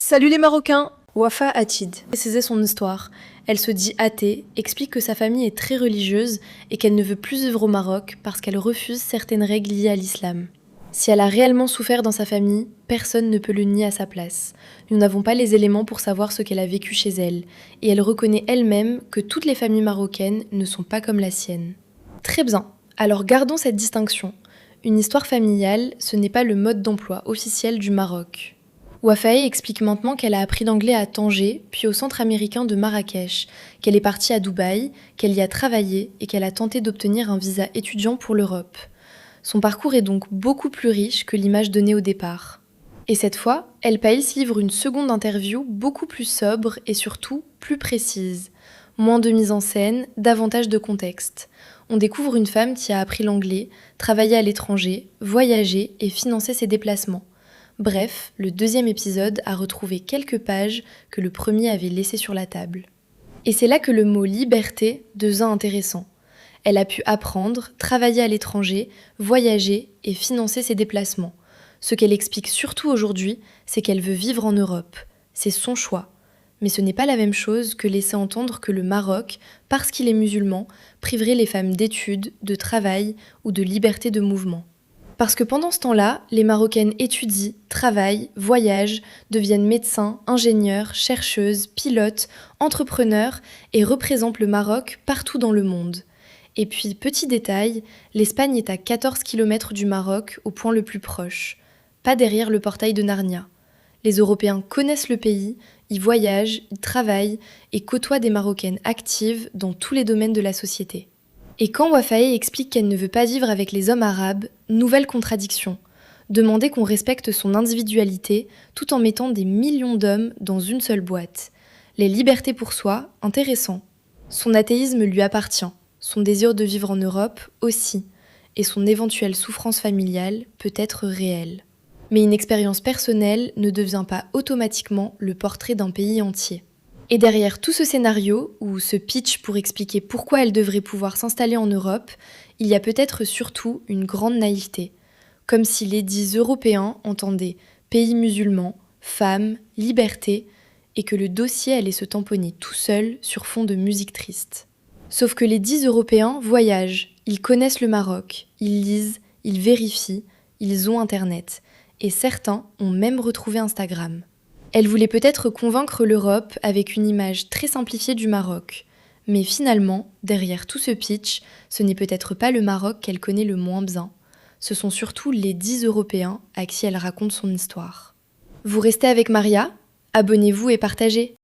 Salut les Marocains! Wafa Atid. Préciser son histoire. Elle se dit athée, explique que sa famille est très religieuse et qu'elle ne veut plus vivre au Maroc parce qu'elle refuse certaines règles liées à l'islam. Si elle a réellement souffert dans sa famille, personne ne peut le nier à sa place. Nous n'avons pas les éléments pour savoir ce qu'elle a vécu chez elle, et elle reconnaît elle-même que toutes les familles marocaines ne sont pas comme la sienne. Très bien, alors gardons cette distinction. Une histoire familiale, ce n'est pas le mode d'emploi officiel du Maroc. Wafae explique maintenant qu'elle a appris l'anglais à Tanger, puis au centre américain de Marrakech, qu'elle est partie à Dubaï, qu'elle y a travaillé et qu'elle a tenté d'obtenir un visa étudiant pour l'Europe. Son parcours est donc beaucoup plus riche que l'image donnée au départ. Et cette fois, El País livre une seconde interview beaucoup plus sobre et surtout plus précise. Moins de mise en scène, davantage de contexte. On découvre une femme qui a appris l'anglais, travaillé à l'étranger, voyagé et financé ses déplacements. Bref, le deuxième épisode a retrouvé quelques pages que le premier avait laissées sur la table. Et c'est là que le mot liberté devient intéressant. Elle a pu apprendre, travailler à l'étranger, voyager et financer ses déplacements. Ce qu'elle explique surtout aujourd'hui, c'est qu'elle veut vivre en Europe. C'est son choix. Mais ce n'est pas la même chose que laisser entendre que le Maroc, parce qu'il est musulman, priverait les femmes d'études, de travail ou de liberté de mouvement. Parce que pendant ce temps-là, les Marocaines étudient, travaillent, voyagent, deviennent médecins, ingénieurs, chercheuses, pilotes, entrepreneurs et représentent le Maroc partout dans le monde. Et puis, petit détail, l'Espagne est à 14 km du Maroc au point le plus proche, pas derrière le portail de Narnia. Les Européens connaissent le pays, y voyagent, y travaillent et côtoient des Marocaines actives dans tous les domaines de la société. Et quand Wafae explique qu'elle ne veut pas vivre avec les hommes arabes, nouvelle contradiction. Demander qu'on respecte son individualité tout en mettant des millions d'hommes dans une seule boîte. Les libertés pour soi, intéressant. Son athéisme lui appartient, son désir de vivre en Europe aussi, et son éventuelle souffrance familiale peut être réelle. Mais une expérience personnelle ne devient pas automatiquement le portrait d'un pays entier. Et derrière tout ce scénario, ou ce pitch pour expliquer pourquoi elle devrait pouvoir s'installer en Europe, il y a peut-être surtout une grande naïveté. Comme si les 10 Européens entendaient pays musulmans, femmes, liberté, et que le dossier allait se tamponner tout seul sur fond de musique triste. Sauf que les 10 Européens voyagent, ils connaissent le Maroc, ils lisent, ils vérifient, ils ont Internet. Et certains ont même retrouvé Instagram. Elle voulait peut-être convaincre l'Europe avec une image très simplifiée du Maroc. Mais finalement, derrière tout ce pitch, ce n'est peut-être pas le Maroc qu'elle connaît le moins bien. Ce sont surtout les 10 Européens à qui elle raconte son histoire. Vous restez avec Maria ? Abonnez-vous et partagez.